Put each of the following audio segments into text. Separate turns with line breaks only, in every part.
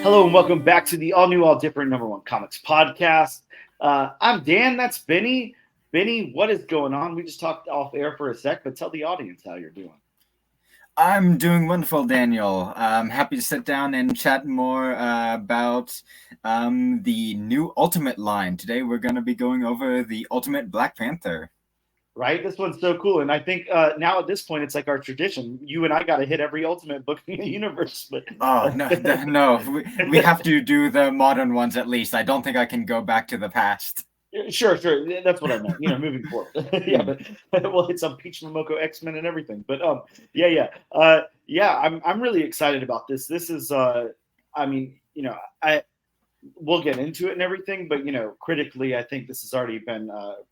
Hello and welcome back to the all new, all different number one comics podcast. I'm Dan. That's Benny. Benny, what is going on? We just talked off air for a sec, but tell the audience how you're doing.
I'm doing wonderful, Daniel. I'm happy to sit down and chat more about the new Ultimate line. Today we're going to be going over the Ultimate Black Panther.
Right? This one's so cool. And I think now at this point, it's like our tradition. You and I got to hit every Ultimate book in the universe. But
No. We have to do the modern ones at least. I don't think I can go back to the past.
Sure. That's what I meant. Moving forward. Yeah, but we'll hit some Peach Momoko X-Men and everything. But I'm really excited about this. This is we'll get into it and everything, but critically, I think this has already been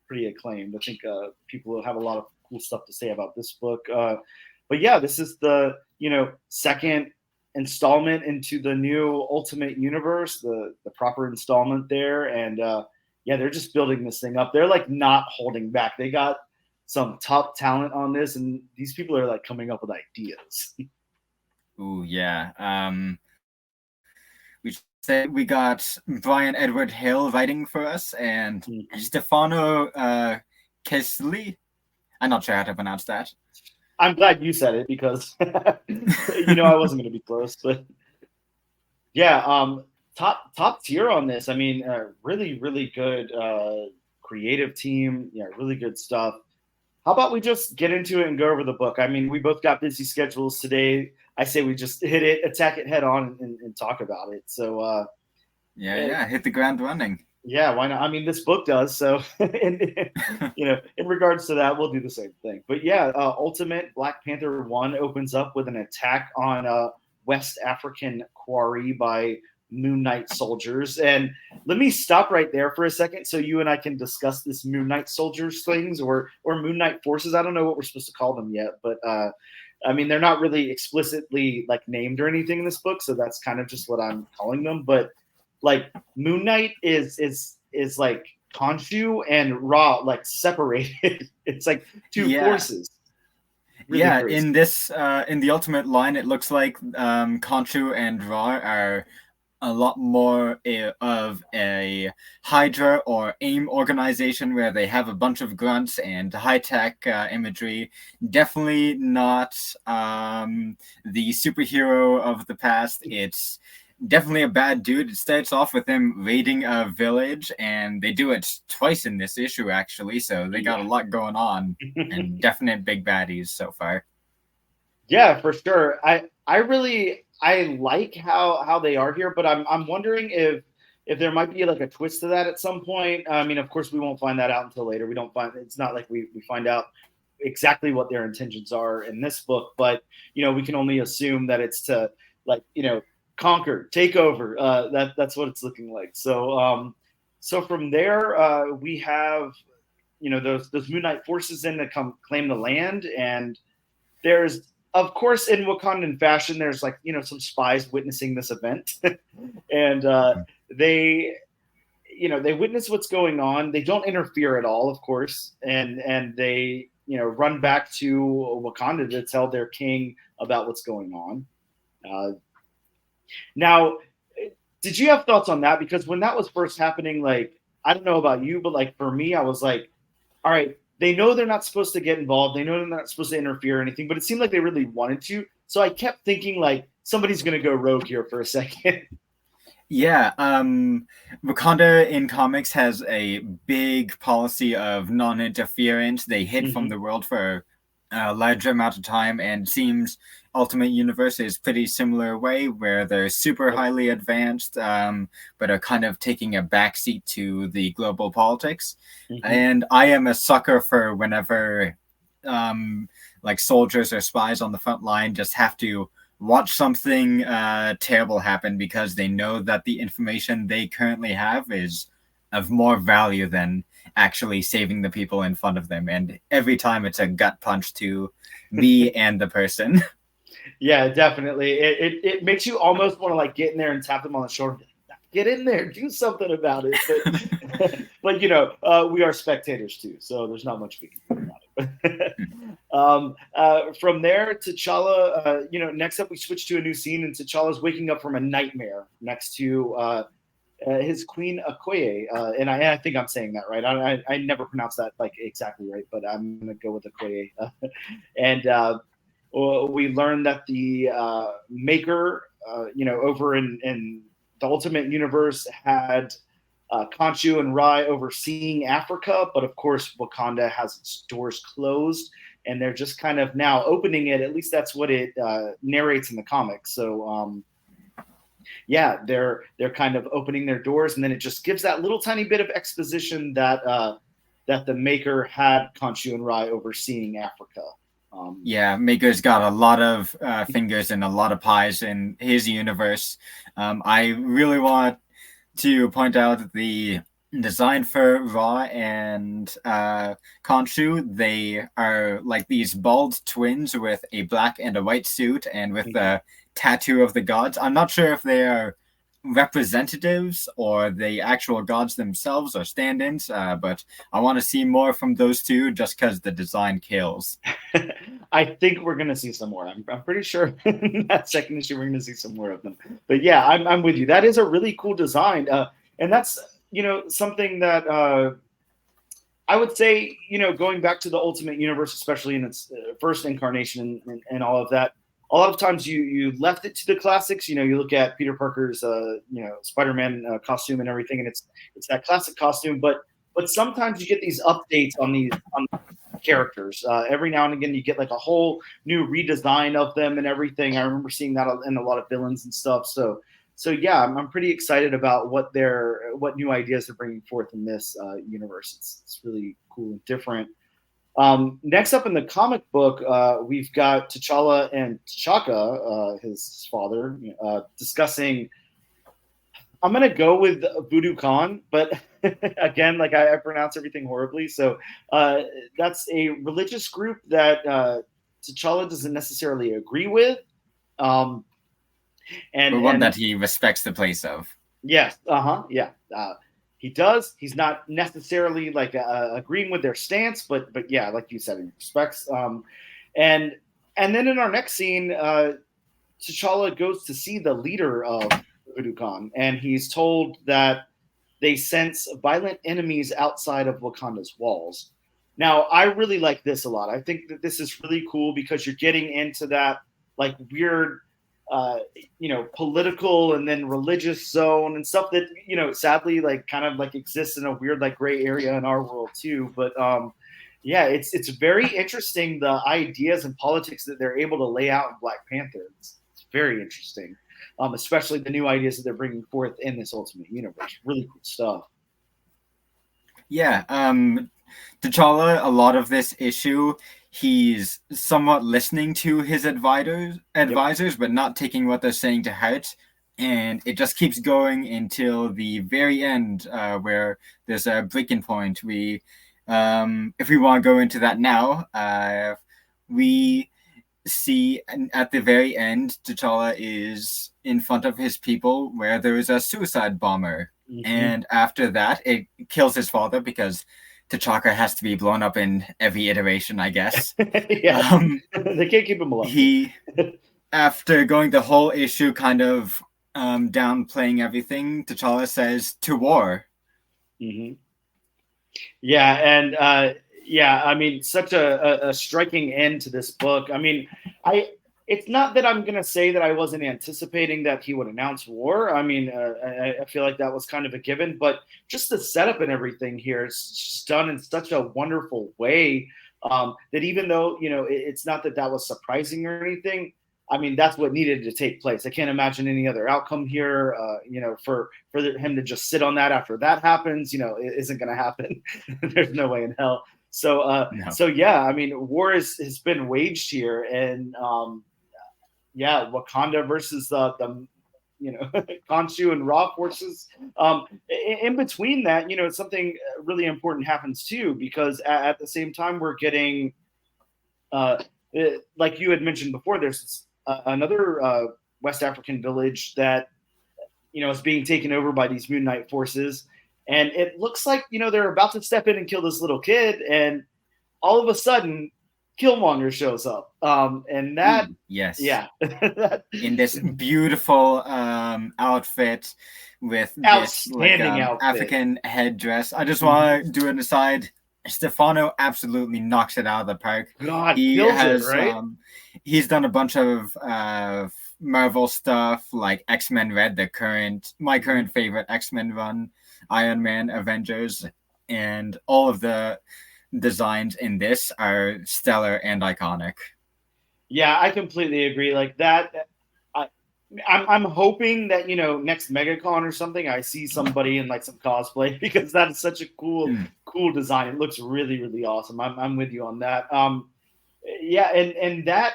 pretty acclaimed. I think people will have a lot of cool stuff to say about this book. But yeah, this is the second installment into the new Ultimate Universe, the proper installment there, and they're just building this thing up. They're like not holding back. They got some top talent on this, and these people are like coming up with ideas.
Ooh, yeah. We got Bryan Edward Hill writing for us, and Stefano Caselli. I'm not sure how to pronounce that.
I'm glad you said it because I wasn't going to be close. But yeah, top tier on this. I mean, really, really good creative team. Yeah, really good stuff. How about we just get into it and go over the book? I mean, we both got busy schedules today. I say we just hit it, attack it head on, and talk about it. So,
hit the ground running.
Yeah, why not? I mean, this book does. So, in regards to that, we'll do the same thing. But yeah, Ultimate Black Panther 1 opens up with an attack on a West African quarry by Moon Knight soldiers. And let me stop right there for a second so you and I can discuss this Moon Knight soldiers things or Moon Knight forces. I don't know what we're supposed to call them yet, but I mean, they're not really explicitly like named or anything in this book, so that's kind of just what I'm calling them. But like Moon Knight is like Khonshu and Ra like separated. It's like two forces.
Really crazy. In this in the Ultimate line, it looks like Khonshu and Ra are a lot more of a Hydra or AIM organization where they have a bunch of grunts and high-tech imagery. Definitely not the superhero of the past. It's definitely a bad dude. It starts off with them raiding a village, and they do it twice in this issue, actually, so they got a lot going on, and definite big baddies so far.
Yeah, for sure. I like how they are here, but I'm wondering if there might be like a twist to that at some point. I mean, of course, we won't find that out until later. It's not like we find out exactly what their intentions are in this book, but we can only assume that it's to conquer, take over. That's what it's looking like. So from there, we have those Moon Knight forces in to come claim the land, and there's, of course, in Wakandan fashion, there's some spies witnessing this event, and they witness what's going on. They don't interfere at all, of course, and they run back to Wakanda to tell their king about what's going on. Now, did you have thoughts on that? Because when that was first happening, I don't know about you, but for me, I was like, all right. They know they're not supposed to get involved. They know they're not supposed to interfere or anything, but it seemed like they really wanted to. So I kept thinking somebody's going to go rogue here for a second.
Yeah. Wakanda in comics has a big policy of non-interference. They hid from the world for a larger amount of time, and seems Ultimate Universe is pretty similar way where they're super highly advanced, but are kind of taking a backseat to the global politics. And I am a sucker for whenever soldiers or spies on the front line just have to watch something terrible happen because they know that the information they currently have is of more value than actually saving the people in front of them. And every time it's a gut punch to me and the person.
Yeah, definitely. It makes you almost want to get in there and tap them on the shoulder. Get in there, do something about it. But we are spectators too, so there's not much we can do about it. From there, T'Challa, next up we switch to a new scene, and T'Challa's waking up from a nightmare next to his queen Okoye, and I think I'm saying that right. I never pronounce that like exactly right, but I'm gonna go with Okoye. And we learned that the Maker, over in the Ultimate Universe, had Khonshu and Rai overseeing Africa, but of course Wakanda has its doors closed, and they're just kind of now opening it. At least that's what it narrates in the comics. So they're kind of opening their doors, and then it just gives that little tiny bit of exposition that that the Maker had Khonshu and Rai overseeing Africa.
Maker's got a lot of fingers and a lot of pies in his universe. I really want to point out the design for Ra and Khonshu. They are like these bald twins with a black and a white suit and with the tattoo of the gods. I'm not sure if they are representatives or the actual gods themselves or stand-ins, but I want to see more from those two just because the design kills.
I think we're going to see some more. I'm pretty sure in that second issue we're going to see some more of them. But yeah, I'm with you. That is a really cool design. And that's, something that I would say, going back to the Ultimate Universe, especially in its first incarnation and all of that, a lot of times you left it to the classics. You look at Peter Parker's, Spider-Man costume and everything, and it's that classic costume. But sometimes you get these updates on characters. Every now and again, you get like a whole new redesign of them and everything. I remember seeing that in a lot of villains and stuff. So yeah, I'm pretty excited about what new ideas they're bringing forth in this universe. It's really cool and different. Next up in the comic book, we've got T'Challa and T'Chaka, his father, discussing. I'm gonna go with Voodoo Khan, but again, like I pronounce everything horribly. So that's a religious group that T'Challa doesn't necessarily agree with, but
one that he respects the place of.
Yes. Yeah. He does. He's not necessarily like agreeing with their stance, but yeah, like you said, he respects. And then in our next scene, T'Challa goes to see the leader of Voodoo Khan, and he's told that they sense violent enemies outside of Wakanda's walls. Now, I really like this a lot. I think that this is really cool because you're getting into that like weird political and then religious zone and stuff that, sadly, like kind of like exists in a weird, like gray area in our world too. But it's very interesting, the ideas and politics that they're able to lay out in Black Panther. It's very interesting, especially the new ideas that they're bringing forth in this Ultimate Universe. Really cool stuff.
Yeah. T'Challa, a lot of this issue, he's somewhat listening to his advisors, but not taking what they're saying to heart. And it just keeps going until the very end, where there's a breaking point. We, if we want to go into that now, we see at the very end, T'Challa is in front of his people where there is a suicide bomber. Mm-hmm. And after that, it kills his father because T'Chaka has to be blown up in every iteration, I guess.
Yeah, they can't keep him alive.
After going the whole issue kind of downplaying everything, T'Challa says, "To war."
Mm-hmm. Yeah, and I mean, such a striking end to this book. I mean, it's not that I'm going to say that I wasn't anticipating that he would announce war. I mean, I feel like that was kind of a given, but just the setup and everything here is just done in such a wonderful way that even though, it's not that was surprising or anything, I mean, that's what needed to take place. I can't imagine any other outcome here, for him to just sit on that after that happens, it isn't going to happen. There's no way in hell. So,
No.
So yeah, I mean, war has been waged here, and Wakanda versus the Khonshu and Ra forces. In between that, something really important happens too, because at the same time we're getting, like you had mentioned before, there's another West African village that is being taken over by these Moon Knight forces, and it looks like they're about to step in and kill this little kid, and all of a sudden Killmonger shows up, and that
yes,
yeah,
in this beautiful outfit with this like African headdress. I just want to do an aside. Stefano absolutely knocks it out of the park.
God, he kills it, right?
He's done a bunch of Marvel stuff like X-Men Red, my current favorite X-Men run, Iron Man, Avengers, and all of the designs in this are stellar and iconic.
Yeah, I completely agree. Like that, I'm hoping that, you know, next MegaCon or something, I see somebody in like some cosplay, because that is such a cool design. It looks really, really awesome. I'm with you on that. Yeah, and that,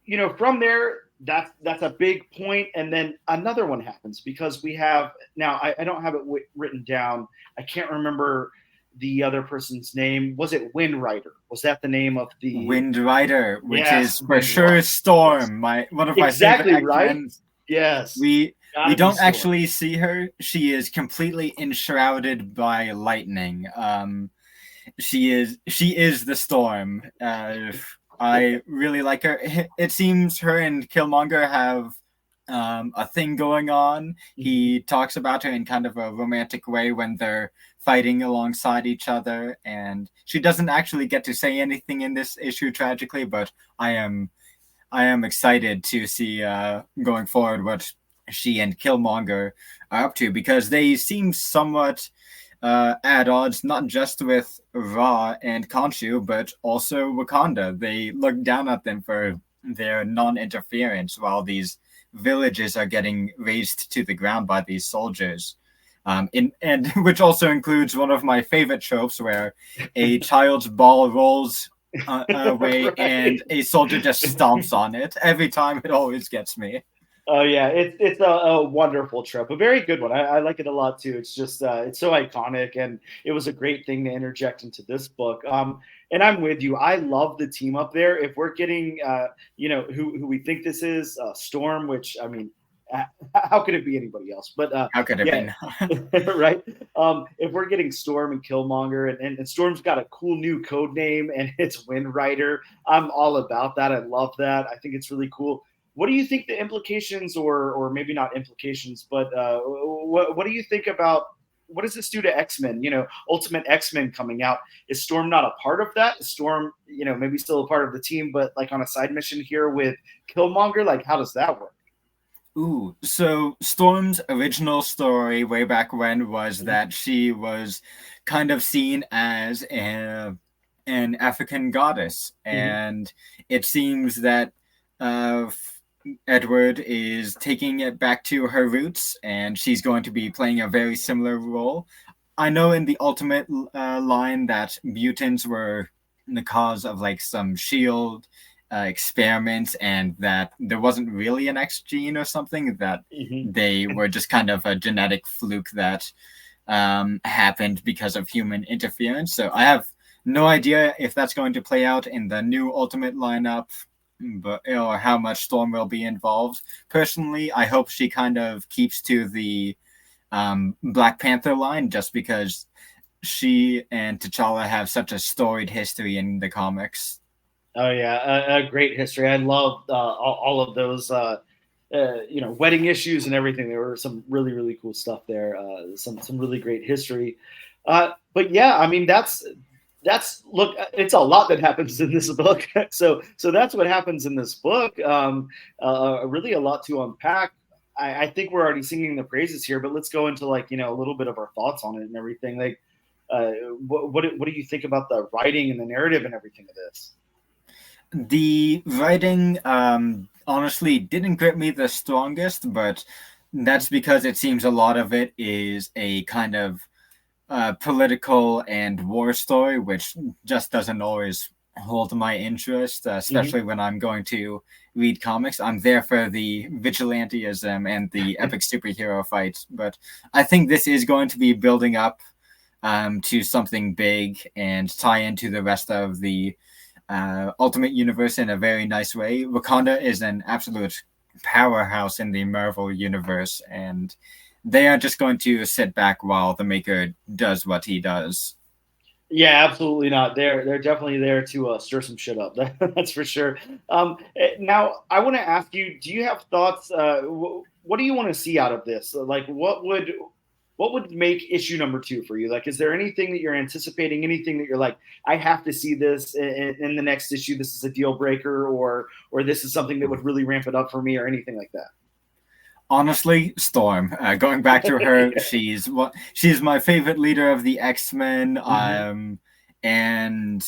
you know, from there, that's a big point. And then another one happens, because we have now, I don't have it written down. I can't remember the other person's name. Was it Wind Rider? Was that the name of the
Wind Rider, which is for sure Storm, one of my favorite X-Men.
Yes.
We don't actually see her. She is completely enshrouded by lightning. She is the Storm. I really like her. It seems her and Killmonger have a thing going on. He talks about her in kind of a romantic way when they're fighting alongside each other, and she doesn't actually get to say anything in this issue, tragically, but I am excited to see going forward what she and Killmonger are up to, because they seem somewhat at odds, not just with Ra and Khonshu, but also Wakanda. They look down at them for their non-interference while these villages are getting razed to the ground by these soldiers. And which also includes one of my favorite tropes, where a child's ball rolls away and a soldier just stomps on it. Every time, it always gets me.
Oh yeah, it's a wonderful trope, a very good one. I like it a lot too. It's just it's so iconic, and it was a great thing to interject into this book. And I'm with you. I love the team up there. If we're getting you know, who we think this is, Storm, which, I mean, how could it be anybody else? But
how could it
be? Right? If we're getting Storm and Killmonger, and Storm's got a cool new code name, and it's Wind Rider, I'm all about that. I love that. I think it's really cool. What do you think the implications, or maybe not implications, but what do you think about, what does this do to X-Men? You know, Ultimate X-Men coming out. Is Storm not a part of that? Is Storm, you know, maybe still a part of the team, but like on a side mission here with Killmonger? Like, how does that work?
Ooh, so Storm's original story way back when was that she was kind of seen as an African goddess, and it seems that Edward is taking it back to her roots, and she's going to be playing a very similar role. I know in the Ultimate line that mutants were the cause of like some shield experiments, and that there wasn't really an X gene or something, that they were just kind of a genetic fluke that happened because of human interference. So I have no idea if that's going to play out in the new Ultimate lineup, but or how much Storm will be involved. Personally, I hope she kind of keeps to the Black Panther line, just because she and T'Challa have such a storied history in the comics.
Oh yeah, a great history. I loved all of those, you know, wedding issues and everything. There were some really, really cool stuff there. Some really great history. But yeah, I mean, that's look, it's a lot that happens in this book. so that's what happens in this book. Really a lot to unpack. I think we're already singing the praises here, but let's go into, like, you know, a little bit of our thoughts on it and everything. Like, what do you think about the writing and the narrative and everything of this?
The writing, honestly, didn't grip me the strongest, but that's because it seems a lot of it is a kind of political and war story, which just doesn't always hold my interest, especially when I'm going to read comics. I'm there for the vigilantism and the epic superhero fights, but I think this is going to be building up to something big and tie into the rest of the Ultimate Universe in a very nice way. Wakanda is an absolute powerhouse in the Marvel Universe, and they are just going to sit back while the Maker does what he does.
Yeah, absolutely not. They're definitely there to stir some shit up. That's for sure. Now, I want to ask you: do you have thoughts? What do you want to see out of this? Like, what would make issue number two for you? Like, is there anything that you're anticipating? Anything that you're like, I have to see this in the next issue? This is a deal breaker, or this is something that would really ramp it up for me, or anything like that.
Honestly, Storm. Going back to her, she's my favorite leader of the X-Men. And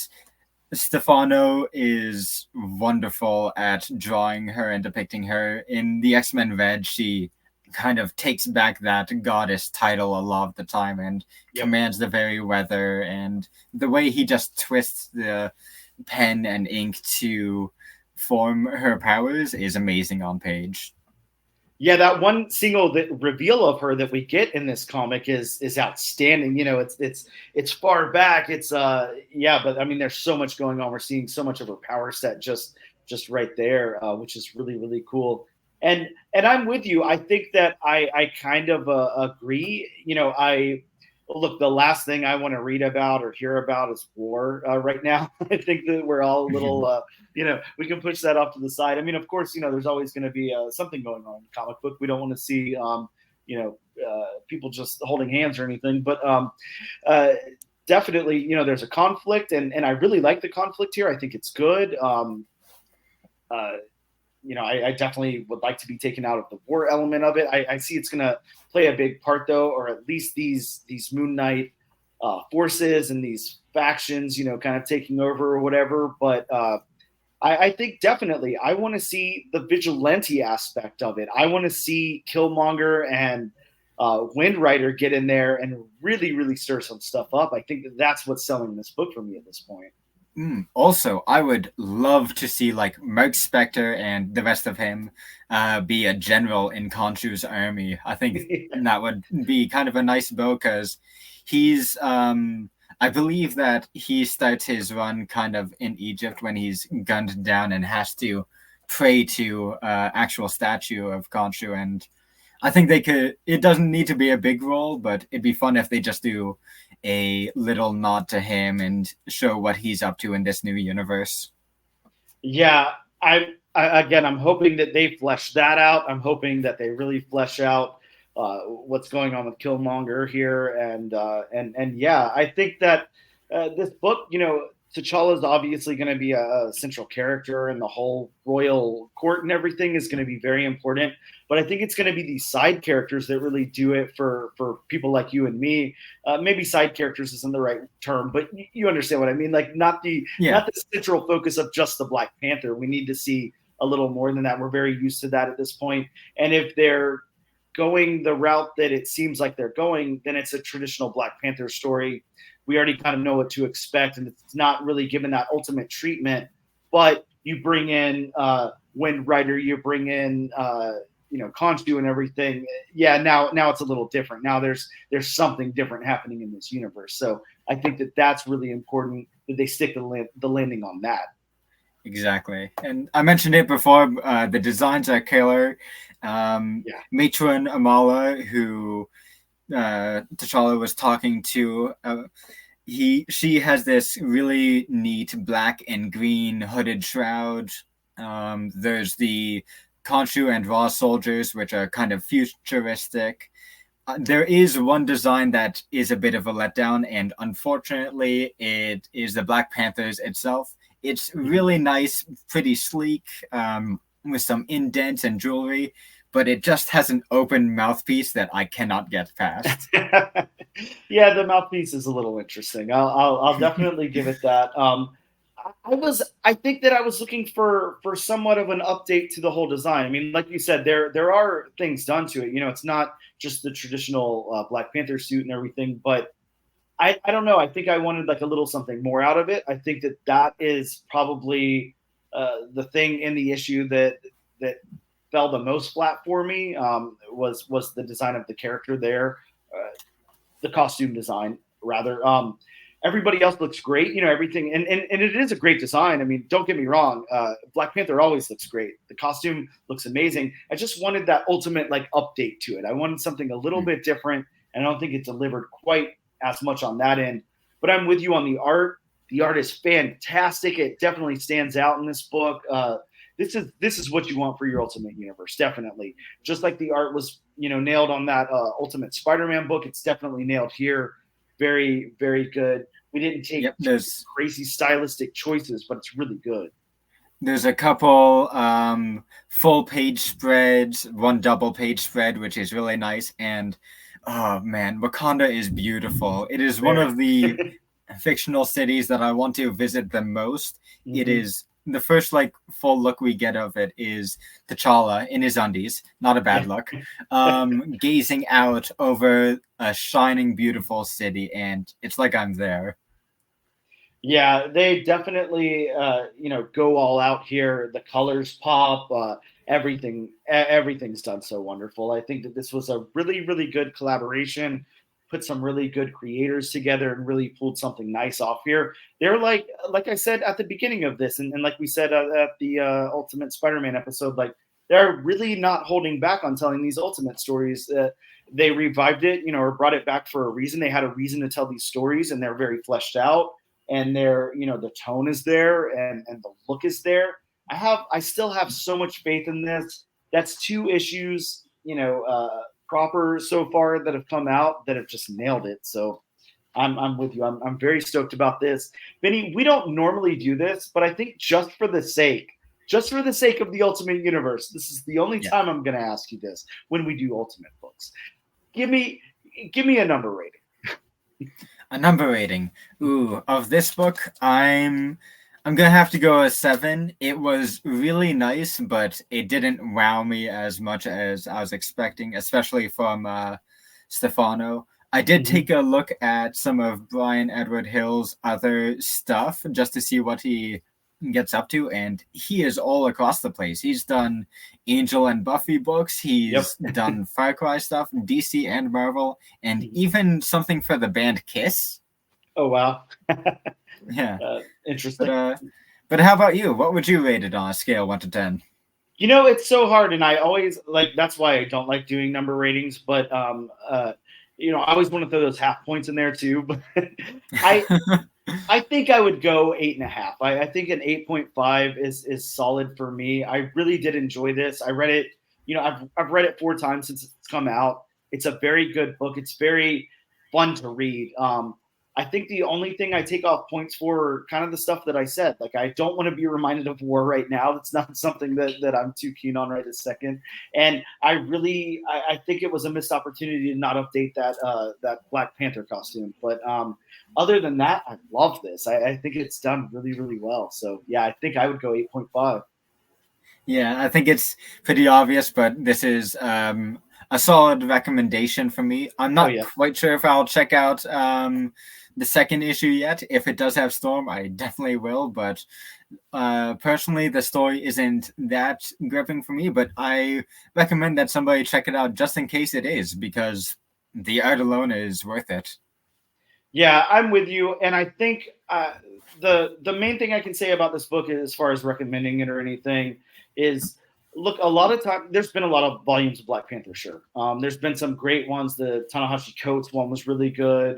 Stefano is wonderful at drawing her and depicting her. In the X-Men Red, she kind of takes back that goddess title a lot of the time and commands the very weather, and the way he just twists the pen and ink to form her powers is amazing on page.
Yeah, that one single that reveal of her that we get in this comic is outstanding. You know, it's far back. It's yeah, but I mean, there's so much going on. We're seeing so much of her power set just right there, which is really cool. And I'm with you. I think that I kind of agree. You know, I look, the last thing I want to read about or hear about is war right now. I think that we're all a little, you know, we can push that off to the side. I mean, of course, you know, there's always going to be something going on in the comic book. We don't want to see, you know, people just holding hands or anything, but definitely, you know, there's a conflict, and I really like the conflict here. I think it's good. You know, I definitely would like to be taken out of the war element of it. I see it's going to play a big part, though, or at least these Moon Knight forces and these factions, you know, kind of taking over or whatever. But I think definitely I want to see the vigilante aspect of it. I want to see Killmonger and Wind Rider get in there and really stir some stuff up. I think that's what's selling this book for me at this point.
Also, I would love to see like Mark Spector and the rest of him be a general in Khonshu's army. I think that would be kind of a nice bow, because he's I believe that he starts his run kind of in Egypt when he's gunned down and has to pray to actual statue of Khonshu. And I think they could. It doesn't need to be a big role, but it'd be fun if they just do a little nod to him and show what he's up to in this new universe.
Yeah, again, I'm hoping that they flesh that out. I'm hoping that they really flesh out what's going on with Killmonger here, and yeah, I think that this book, you know, T'Challa is obviously going to be a central character, and the whole royal court and everything is going to be very important. But I think it's going to be these side characters that really do it for people like you and me. Maybe side characters isn't the right term, but you understand what I mean. Like not the central focus of just the Black Panther. We need to see a little more than that. We're very used to that at this point. And if they're going the route that it seems like they're going, then it's a traditional Black Panther story. We already kind of know what to expect, and it's not really given that ultimate treatment. But you bring in Wind Rider, you bring in you know, Khonshu and everything. Yeah, now it's a little different. Now there's something different happening in this universe. So I think that that's really important that they stick the landing on that.
Exactly, and I mentioned it before. The designs are killer. Matron Amala, who T'Challa was talking to, she has this really neat black and green hooded shroud. There's the Khonshu and Raw soldiers, which are kind of futuristic. There is one design that is a bit of a letdown, and unfortunately, it is the Black Panthers itself. It's really nice, pretty sleek, with some indents and jewelry, but it just has an open mouthpiece that I cannot get past.
Yeah, the mouthpiece is a little interesting. I'll definitely give it that. I think that I was looking for somewhat of an update to the whole design. I mean, like you said, there are things done to it. You know, it's not just the traditional Black Panther suit and everything, but I don't know. I think I wanted like a little something more out of it. I think that is probably the thing in the issue that fell the most flat for me, was the design of the character there, the costume design rather. Everybody else looks great, you know, everything, and it is a great design. I mean, don't get me wrong, Black Panther always looks great. The costume looks amazing. I just wanted that ultimate like update to it. I wanted something a little bit different, and I don't think it delivered quite as much on that end. But I'm with you on the art. The art is fantastic. It definitely stands out in this book. This is what you want for your Ultimate Universe, definitely. Just like the art was, nailed on that Ultimate Spider-Man book, it's definitely nailed here. Very, very good. We didn't take crazy stylistic choices, but it's really good.
There's a couple full page spreads, one double page spread, which is really nice. And oh man, Wakanda is beautiful. It is one of the fictional cities that I want to visit the most. Mm-hmm. It is the first full look we get of it is T'Challa in his undies, not a bad look, gazing out over a shining, beautiful city, and it's like I'm there.
Yeah, they definitely, go all out here. The colors pop, everything's done so wonderful. I think that this was a really, really good collaboration, put some really good creators together and really pulled something nice off here. They're like I said at the beginning of this, and like we said at the Ultimate Spider-Man episode, they're really not holding back on telling these Ultimate stories. They revived it, or brought it back for a reason. They had a reason to tell these stories, and they're very fleshed out. And they're, the tone is there and the look is there. I still have so much faith in this. That's 2 issues, proper so far that have come out that have just nailed it. So I'm with you. I'm very stoked about this. Benny, we don't normally do this, but I think just for the sake of the Ultimate Universe, this is the only time I'm going to ask you this when we do Ultimate books. Give me a number rating.
A number rating. Ooh, of this book, I'm gonna have to go a 7. It was really nice, but it didn't wow me as much as I was expecting, especially from Stefano. I did take a look at some of Bryan Edward Hill's other stuff just to see what he gets up to, and he is all across the place. He's done Angel and Buffy books, he's done Far Cry stuff, DC and Marvel, and even something for the band Kiss.
Oh wow.
Yeah.
Interesting.
But how about you? What would you rate it on a scale 1 to 10?
It's so hard, and I always that's why I don't like doing number ratings, but I always want to throw those half points in there too. But I think I would go 8.5. I think an 8.5 is solid for me. I really did enjoy this. I read it, I've read it 4 times since it's come out. It's a very good book. It's very fun to read. I think the only thing I take off points for are kind of the stuff that I said. I don't want to be reminded of war right now. That's not something that I'm too keen on right this second. And I think it was a missed opportunity to not update that Black Panther costume. But other than that, I love this. I think it's done really, really well. So yeah, I think I would go 8.5.
Yeah, I think it's pretty obvious, but this is a solid recommendation for me. I'm not quite sure if I'll check out the second issue yet. If it does have Storm, I definitely will. But personally, the story isn't that gripping for me. But I recommend that somebody check it out just in case it is, because the art alone is worth it.
Yeah, I'm with you. And I think the main thing I can say about this book, as far as recommending it or anything, is look, a lot of time there's been a lot of volumes of Black Panther, sure. There's been some great ones. The Tanahashi Coates one was really good.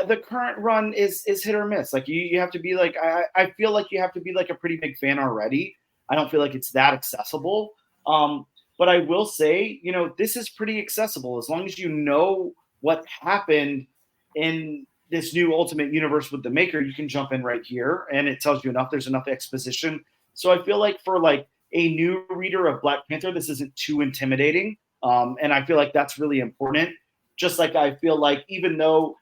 The current run is hit or miss. You have to be I feel like you have to be a pretty big fan already. I don't feel like it's that accessible. But I will say, this is pretty accessible as long as you know what happened in this new Ultimate Universe with the Maker. You can jump in right here, and it tells you enough. There's enough exposition. So I feel like for a new reader of Black Panther, this isn't too intimidating. And I feel like that's really important. Just like I feel like even though,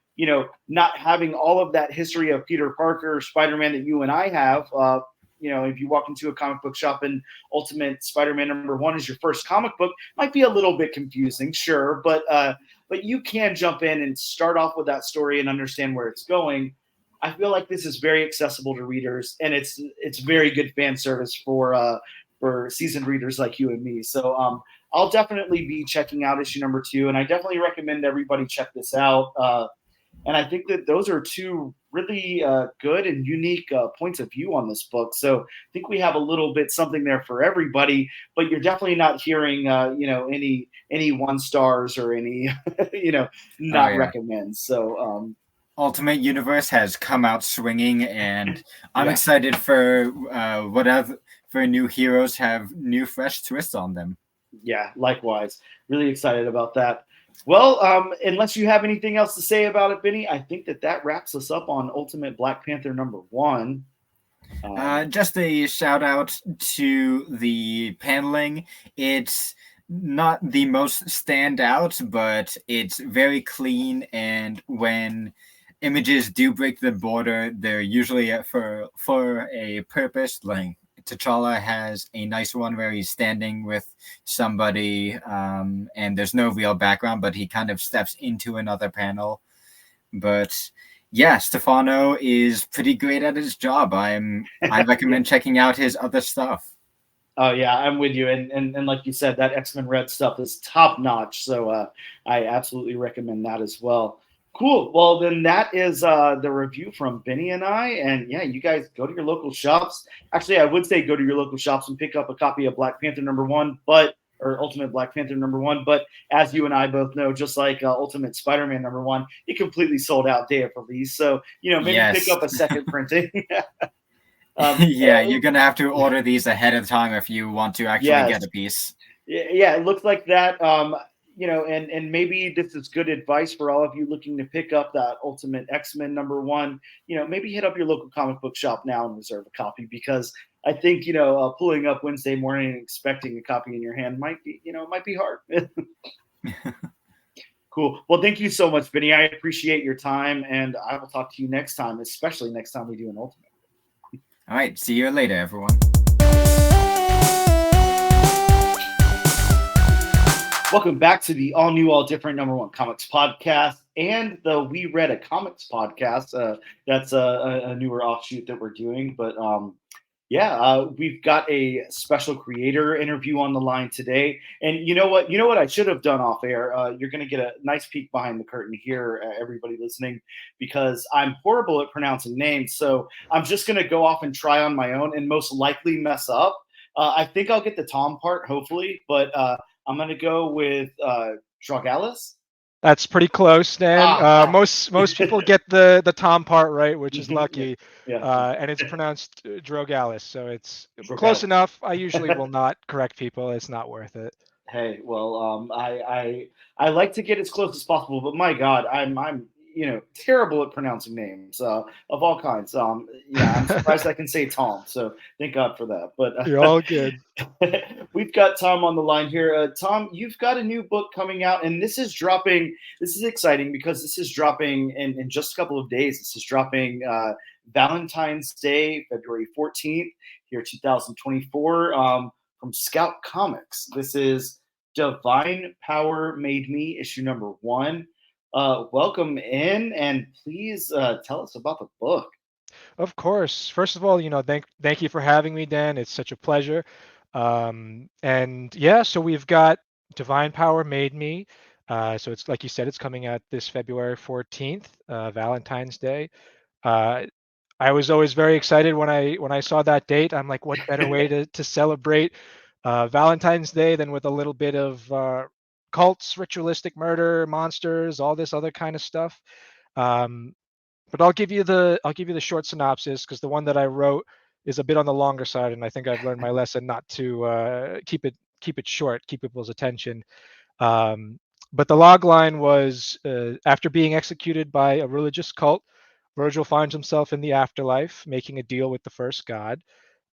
not having all of that history of Peter Parker, Spider-Man that you and I have, if you walk into a comic book shop and Ultimate Spider-Man #1 is your first comic book, might be a little bit confusing, sure. But you can jump in and start off with that story and understand where it's going. I feel like this is very accessible to readers, and it's very good fan service for seasoned readers like you and me. So I'll definitely be checking out issue #2, and I definitely recommend everybody check this out. And I think that those are 2 really good and unique points of view on this book. So I think we have a little bit something there for everybody, but you're definitely not hearing, any 1 stars or any, not recommends. So
Ultimate Universe has come out swinging, and I'm excited for whatever for new heroes have new fresh twists on them.
Yeah, likewise. Really excited about that. Well, unless you have anything else to say about it, Benny, I think that wraps us up on Ultimate Black Panther #1.
Just a shout out to the paneling. It's not the most standout, but it's very clean, and when images do break the border, they're usually for a purpose. Like T'Challa has a nice one where he's standing with somebody, and there's no real background, but he kind of steps into another panel. But yeah, Stefano is pretty great at his job. I recommend checking out his other stuff.
Oh yeah, I'm with you, and like you said, that X-Men Red stuff is top notch. So I absolutely recommend that as well. Cool. Well, then that is the review from Benny and I. And yeah, you guys go to your local shops. Actually, I would say go to your local shops and pick up a copy of Black Panther #1, or Ultimate Black Panther #1. But as you and I both know, just like Ultimate Spider-Man #1, it completely sold out day of release. So maybe pick up a second printing.
Yeah, you're gonna have to order these ahead of time if you want to actually get a piece.
Yeah, it looks like that. And maybe this is good advice for all of you looking to pick up that Ultimate X-Men #1. Maybe hit up your local comic book shop now and reserve a copy, because I think pulling up Wednesday morning and expecting a copy in your hand might be hard. Cool. Well, thank you so much, Benny. I appreciate your time, and I will talk to you next time, especially next time we do an Ultimate.
All right. See you later, everyone.
Welcome back to the all new, all different #1 comics podcast and the We Read a Comics podcast. That's a newer offshoot that we're doing. But we've got a special creator interview on the line today. And you know what I should have done off air? You're going to get a nice peek behind the curtain here, everybody listening, because I'm horrible at pronouncing names. So I'm just going to go off and try on my own and most likely mess up. I think I'll get the Tom part, hopefully, but I'm going to go with Drogalis.
That's pretty close, Dan. Most people get the Tom part right, which is lucky. Yeah. And it's pronounced Drogalis, so it's close enough. I usually will not correct people. It's not worth it.
Hey, well, I like to get as close as possible, but my God, I'm terrible at pronouncing names of all kinds. I'm surprised I can say Tom. So thank God for that. But
you're all good.
We've got Tom on the line here. Tom, you've got a new book coming out, and this is dropping. This is exciting because this is dropping in just a couple of days. This is dropping Valentine's Day, February 14th, here 2024, from Scout Comics. This is Divine Power Made Me, issue #1. Welcome in, and please tell us about the book.
Of course. First of all, thank you for having me, Dan. It's such a pleasure. And yeah, so we've got Divine Power Made Me. So it's like you said, it's coming out this February 14th, Valentine's Day. I was always very excited when I saw that date. I'm like, what better way to celebrate Valentine's Day than with a little bit of cults, ritualistic murder, monsters, all this other kind of stuff. But I'll give you the short synopsis, because the one that I wrote is a bit on the longer side, and I think I've learned my lesson not to keep it short, keep people's attention. But the log line was, after being executed by a religious cult, Virgil finds himself in the afterlife, making a deal with the first god.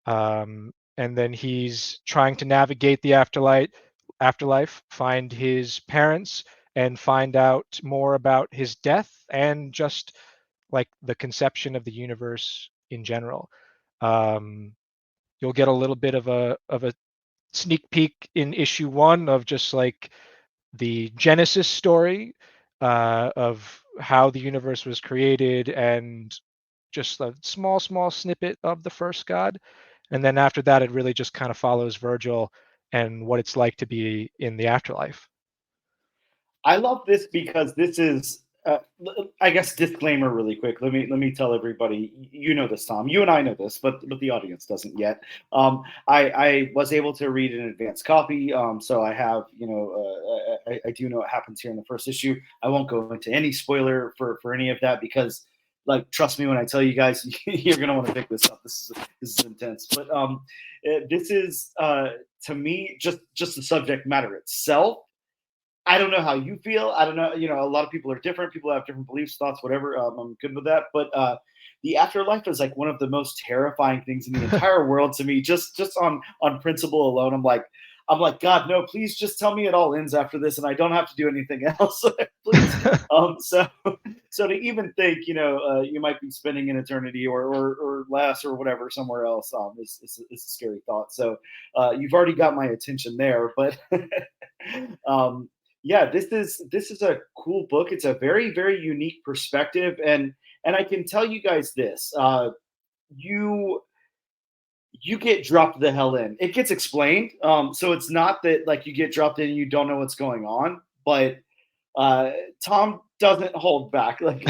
And then he's trying to navigate the afterlife, find his parents, and find out more about his death and just like the conception of the universe in general. You'll get a little bit of a sneak peek in issue 1 of just like the Genesis story of how the universe was created, and just a small snippet of the first god. And then after that, it really just kind of follows Virgil and what it's like to be in the afterlife.
I love this because this is I guess disclaimer really quick. Let me tell everybody. You know this, Tom. You and I know this, but the audience doesn't yet. I was able to read an advanced copy, so I have I do know what happens here in the first issue. I won't go into any spoiler for any of that because, like, trust me when I tell you guys, you're gonna want to pick this up. This is intense. But this is to me just the subject matter itself. I don't know how you feel. I don't know. A lot of people are different. People have different beliefs, thoughts, whatever. I'm good with that. But the afterlife is like one of the most terrifying things in the entire world to me. Just on principle alone, I'm like, God, no, please just tell me it all ends after this, and I don't have to do anything else, please. So to even think, you might be spending an eternity or less or whatever somewhere else, is a scary thought. So you've already got my attention there, but. Yeah, this is a cool book. It's a very, very unique perspective, and I can tell you guys this: you get dropped the hell in. It gets explained, so it's not that like you get dropped in and you don't know what's going on. But Tom doesn't hold back. Like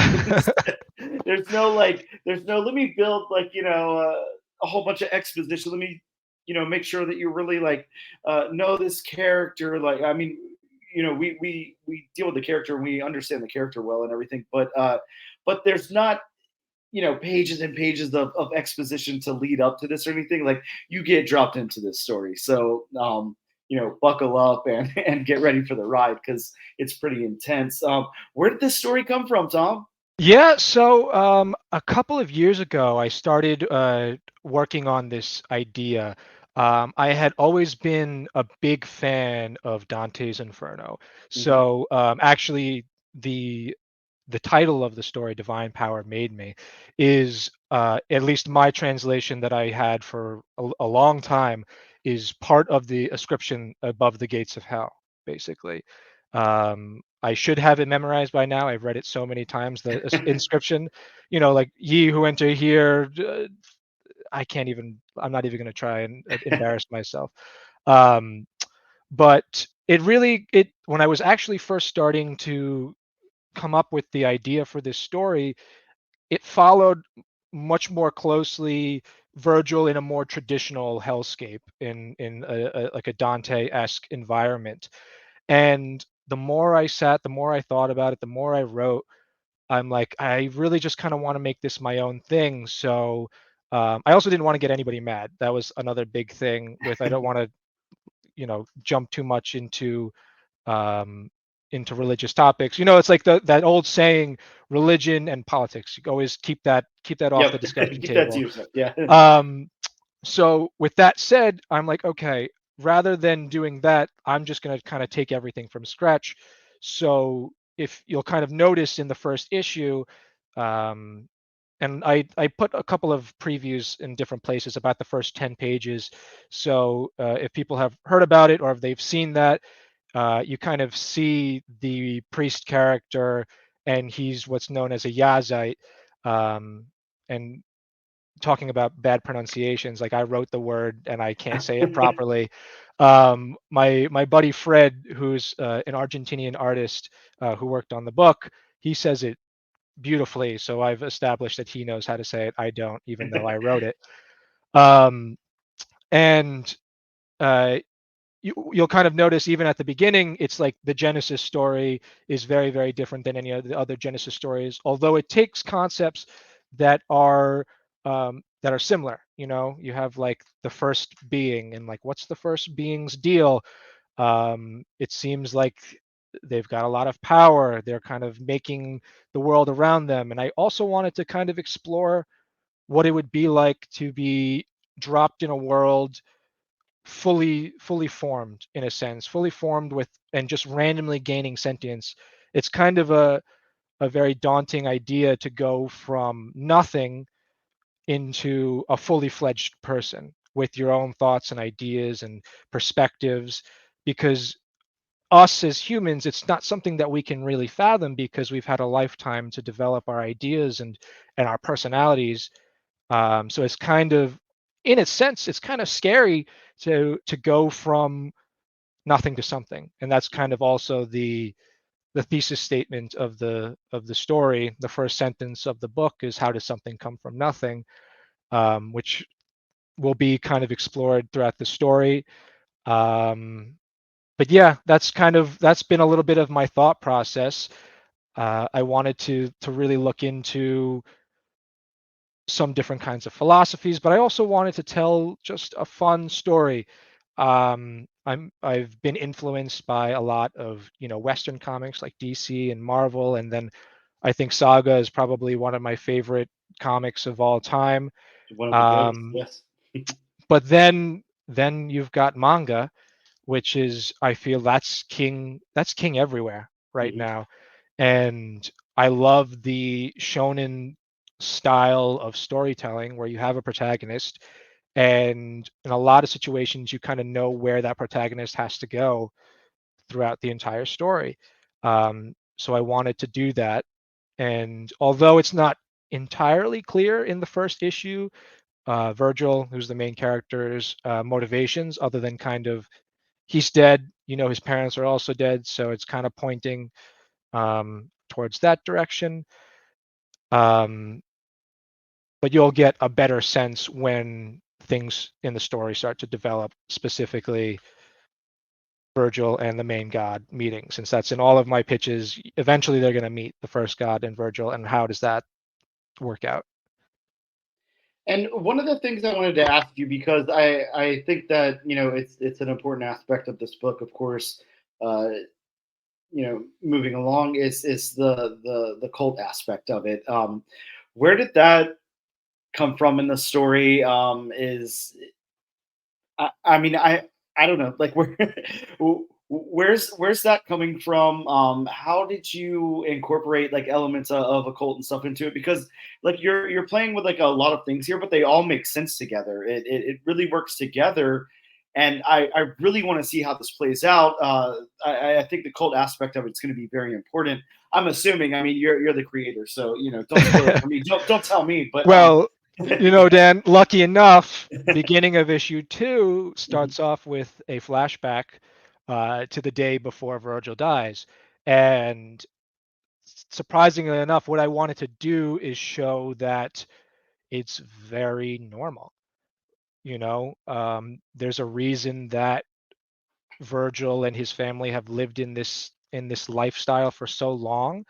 there's no let me build a whole bunch of exposition. Let me make sure that you really know this character. Like I mean we deal with the character and we understand the character well and everything, but there's not pages and pages of exposition to lead up to this or anything. Like you get dropped into this story, so buckle up and and get ready for the ride because it's pretty intense. Where did this story come from, Tom?
Yeah, so a couple of years ago, I started working on this idea. I had always been a big fan of Dante's Inferno. So actually, the title of the story, Divine Power Made Me, is at least my translation that I had for a long time, is part of the ascription above the gates of hell, basically. I should have it memorized by now. I've read it so many times. The inscription, like ye who enter here. I'm not even going to try and embarrass myself. But when I was actually first starting to come up with the idea for this story, it followed much more closely Virgil in a more traditional hellscape in like a Dante-esque environment. And the more I sat, the more I thought about it, the more I wrote, I'm like, I really just kind of want to make this my own thing. So I also didn't want to get anybody mad. That was another big thing with, I don't want to, jump too much um, into religious topics. It's like that old saying, religion and politics. You always keep that off the discussion table.
Yeah.
So with that said, I'm like, okay, rather than doing that, I'm just going to kind of take everything from scratch. So if you'll kind of notice in the first issue, and I put a couple of previews in different places about the first 10 pages. So if people have heard about it or if they've seen that, you kind of see the priest character, and he's what's known as a Yazite. And talking about bad pronunciations, like I wrote the word and I can't say it properly. My buddy Fred, who's an Argentinian artist who worked on the book, he says it beautifully. So I've established that he knows how to say it. I don't, even though I wrote it. And you'll kind of notice even at the beginning, it's like the Genesis story is very, very different than any of the other Genesis stories, although it takes concepts that are similar. You have like the first being, and like, what's the first being's deal? It seems like they've got a lot of power. They're kind of making the world around them. And I also wanted to kind of explore what it would be like to be dropped in a world fully formed, in a sense, fully formed with, and just randomly gaining sentience. It's kind of a very daunting idea to go from nothing into a fully fledged person with your own thoughts and ideas and perspectives, because us as humans, it's not something that we can really fathom because we've had a lifetime to develop our ideas and our personalities. So it's kind of, in a sense, it's kind of scary to go from nothing to something. And that's kind of also the the thesis statement of the story. The first sentence of the book is, how does something come from nothing, which will be kind of explored throughout the story. But yeah, that's been a little bit of my thought process. I wanted to really look into some different kinds of philosophies, but I also wanted to tell just a fun story. I've been influenced by a lot of, Western comics like DC and Marvel, and then I think Saga is probably one of my favorite comics of all time.
One of the greatest, yes.
But then you've got manga, which is, I feel, that's king everywhere right now. And I love the shonen style of storytelling where you have a protagonist, and in a lot of situations you kind of know where that protagonist has to go throughout the entire story. So I wanted to do that, and although it's not entirely clear in the first issue, Virgil, who's the main character's motivations, other than kind of, he's dead, his parents are also dead, so it's kind of pointing towards that direction. But you'll get a better sense when things in the story start to develop, specifically Virgil and the main god meeting, since that's in all of my pitches. Eventually they're going to meet, the first god and Virgil, and how does that work out?
And one of the things I wanted to ask you, because I think that it's an important aspect of this book, of course, moving along, is the cult aspect of it. Where did that come from in the story? I don't know, like, where's that coming from? How did you incorporate like elements of occult and stuff into it? Because like you're playing with like a lot of things here, but they all make sense together. It really works together, and I really want to see how this plays out. I think the cult aspect of it's going to be very important. I'm assuming. I mean, you're the creator, so don't spoil it for me. Don't tell me. But
well, Dan, lucky enough, beginning of issue 2 starts off with a flashback to the day before Virgil dies. And surprisingly enough, what I wanted to do is show that it's very normal. There's a reason that Virgil and his family have lived in this lifestyle for so long.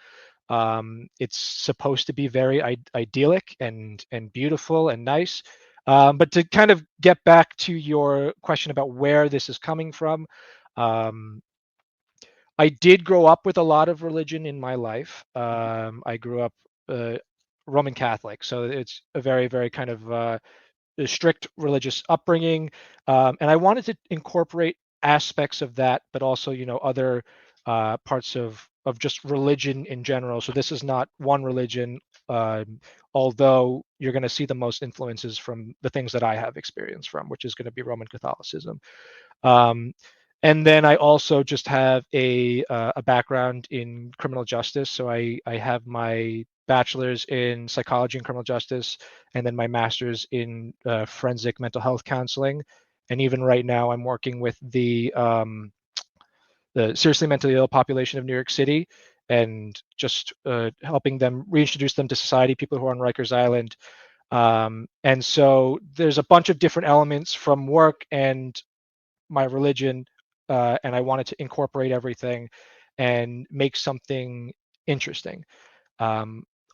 It's supposed to be very idyllic and beautiful and nice. But to kind of get back to your question about where this is coming from, I did grow up with a lot of religion in my life. I grew up Roman Catholic, so it's a very, very kind of a strict religious upbringing, and I wanted to incorporate aspects of that, but also other parts of just religion in general. So this is not one religion, although you're going to see the most influences from the things that I have experience from, which is going to be Roman Catholicism. And then I also just have a background in criminal justice. So I have my bachelor's in psychology and criminal justice, and then my master's in forensic mental health counseling. And even right now, I'm working with the seriously mentally ill population of New York City, and just helping them reintroduce them to society, people who are on Rikers Island. And so there's a bunch of different elements from work and my religion, and I wanted to incorporate everything and make something interesting.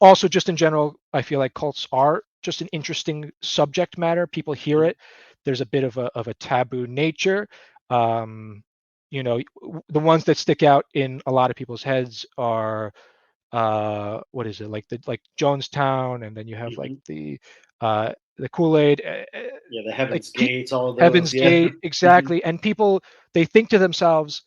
Also, just in general, I feel like cults are just an interesting subject matter. People hear it. There's a bit of a taboo nature. The ones that stick out in a lot of people's heads are what is it, like Jonestown, and then you have like the Kool-Aid,
the Heaven's
like
Gates, all of those.
Heaven's Gate, exactly. And people, they think to themselves,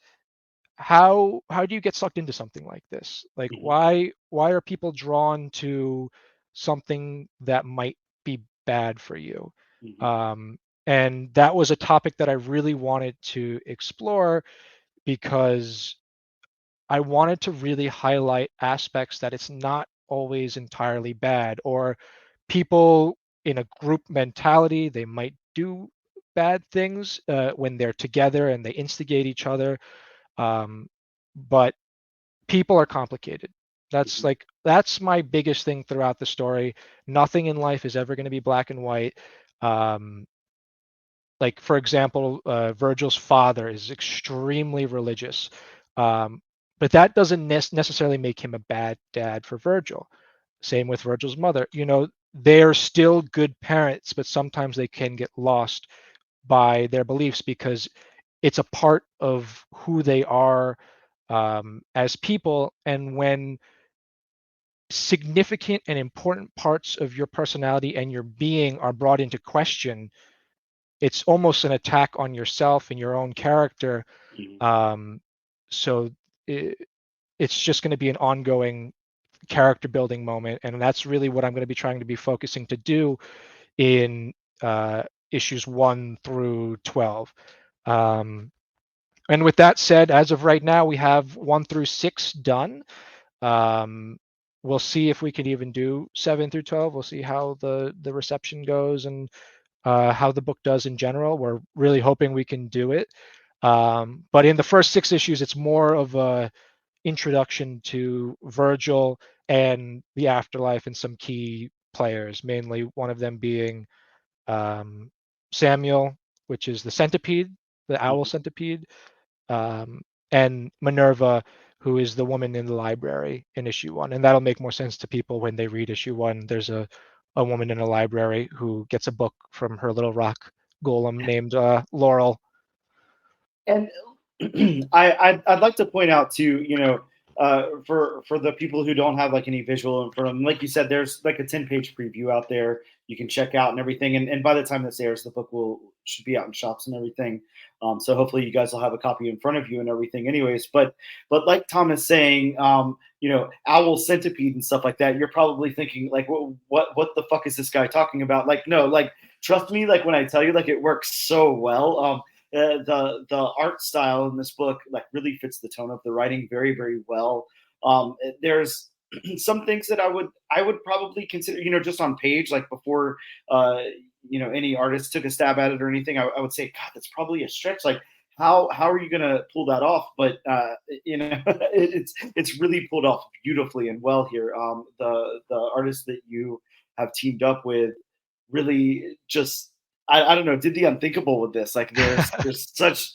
how do you get sucked into something like this? Like, why are people drawn to something that might be bad for you? And that was a topic that I really wanted to explore, because I wanted to really highlight aspects that it's not always entirely bad, or people in a group mentality, they might do bad things when they're together and they instigate each other. But people are complicated. That's my biggest thing throughout the story. Nothing in life is ever going to be black and white. Like, for example, Virgil's father is extremely religious, but that doesn't necessarily make him a bad dad for Virgil. Same with Virgil's mother. They're still good parents, but sometimes they can get lost by their beliefs because it's a part of who they are as people. And when significant and important parts of your personality and your being are brought into question, it's almost an attack on yourself and your own character. So it's just going to be an ongoing character building moment, and that's really what I'm going to be trying to be focusing to do in issues 1 through 12. And with that said, as of right now, we have 1 through 6 done. We'll see if we can even do 7 through 12. We'll see how the reception goes and how the book does in general. We're really hoping we can do it. But in the first 6 issues, it's more of a introduction to Virgil and the afterlife and some key players, mainly one of them being Samuel, which is the centipede, the owl centipede, and Minerva, who is the woman in the library in issue 1. And that'll make more sense to people when they read issue 1. There's a woman in a library who gets a book from her little rock golem named Laurel.
And I'd like to point out too, for the people who don't have like any visual in front of them, like you said, there's like a 10-page preview out there you can check out and everything. And by the time this airs, the book should be out in shops and everything. So hopefully you guys will have a copy in front of you and everything anyways. But like Tom is saying, owl centipede and stuff like that, you're probably thinking like, what the fuck is this guy talking about? Like, no, like, trust me, like when I tell you, like, it works so well. The art style in this book like really fits the tone of the writing very, very well. There's some things that I would probably consider, just on page, like before any artist took a stab at it or anything, I would say, God, that's probably a stretch. Like, how are you gonna pull that off? But it's really pulled off beautifully and well here. The artist that you have teamed up with really just, I don't know, did the unthinkable with this. Like, there's such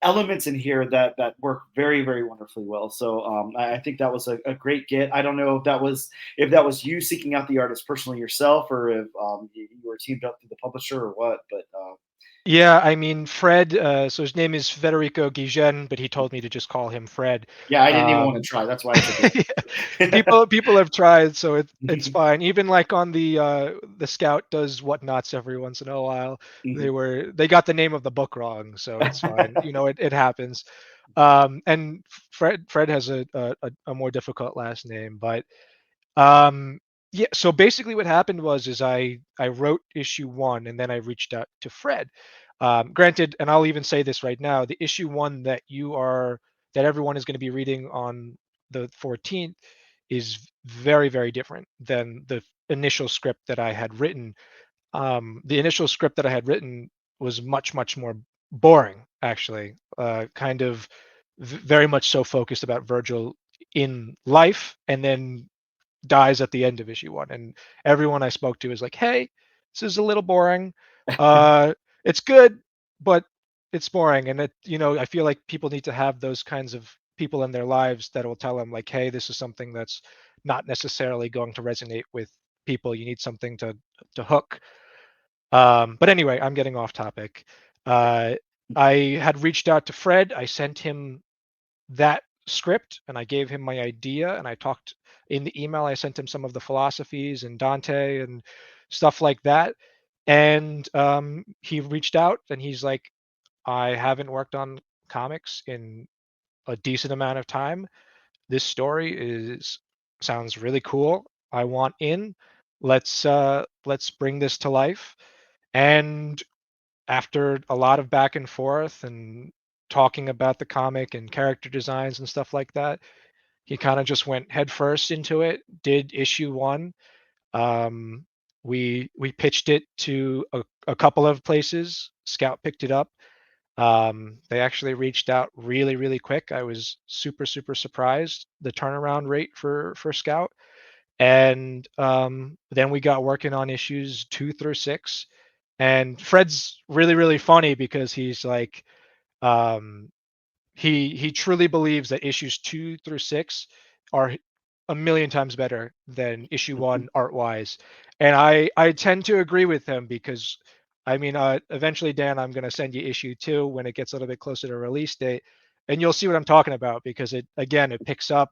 elements in here that work very, very wonderfully well. So I think that was a great get. I don't know if that was you seeking out the artist personally yourself, or if you were teamed up through the publisher or what. But
yeah, I mean, Fred, so his name is Federico Guigen, but he told me to just call him Fred.
Yeah, I didn't even want to try. That's why
people have tried, so it's fine. Even like on the Scout does whatnots every once in a while. They got the name of the book wrong, so it's fine. It happens. And Fred has a more difficult last name, but yeah. So basically, what happened was I wrote issue 1, and then I reached out to Fred. Granted, and I'll even say this right now: the issue 1 that everyone is going to be reading on the 14th is very, very different than the initial script that I had written. The initial script that I had written was much, much more boring, actually. Kind of very much so focused about Virgil in life, and then dies at the end of issue 1. And everyone I spoke to is like, hey, this is a little boring. It's good, but it's boring. And I feel like people need to have those kinds of people in their lives that will tell them like, hey, this is something that's not necessarily going to resonate with people. You need something to hook. But anyway, I'm getting off topic. I had reached out to Fred. I sent him that script and I gave him my idea, and I talked in the email. I sent him some of the philosophies and Dante and stuff like that. And he reached out and he's like, I haven't worked on comics in a decent amount of time. This story sounds really cool. I want in. Let's bring this to life. And after a lot of back and forth and talking about the comic and character designs and stuff like that, he kind of just went headfirst into it. Did issue 1. We pitched it to a couple of places. Scout picked it up. They actually reached out really, really quick. I was super, super surprised the turnaround rate for Scout. And then we got working on issues 2 through 6. And Fred's really, really funny because he's like, um, he truly believes that issues 2 through 6 are a million times better than issue 1 art wise, and I tend to agree with him because I mean, eventually, Dan, I'm going to send you issue 2 when it gets a little bit closer to release date, and you'll see what I'm talking about because it picks up,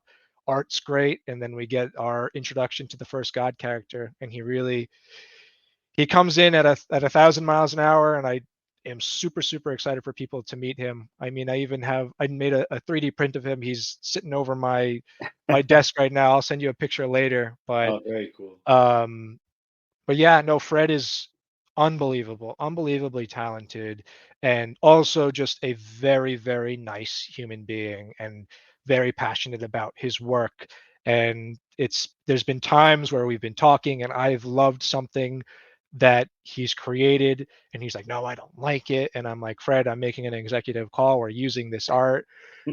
art's great, and then we get our introduction to the first God character, and he comes in at 1,000 miles an hour, and I am super, super excited for people to meet him. I mean, I made a 3D print of him. He's sitting over my desk right now. I'll send you a picture later.
Oh, very cool.
But yeah, no, Fred is unbelievable, unbelievably talented, and also just a very, very nice human being and very passionate about his work. And there's been times where we've been talking and I've loved something that he's created and he's like, no, I don't like it. And I'm like, Fred, I'm making an executive call. We're using this art.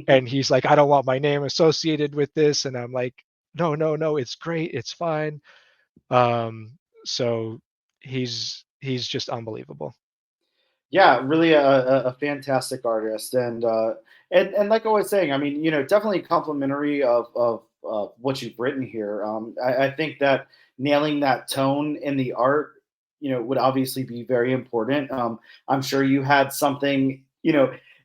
And he's like, I don't want my name associated with this. And I'm like, no, no, no, it's great. It's fine. So he's just unbelievable.
Yeah, really a fantastic artist, and like I was saying, I mean, definitely complimentary of what you've written here. I think that nailing that tone in the art, would obviously be very important. I'm sure you had something,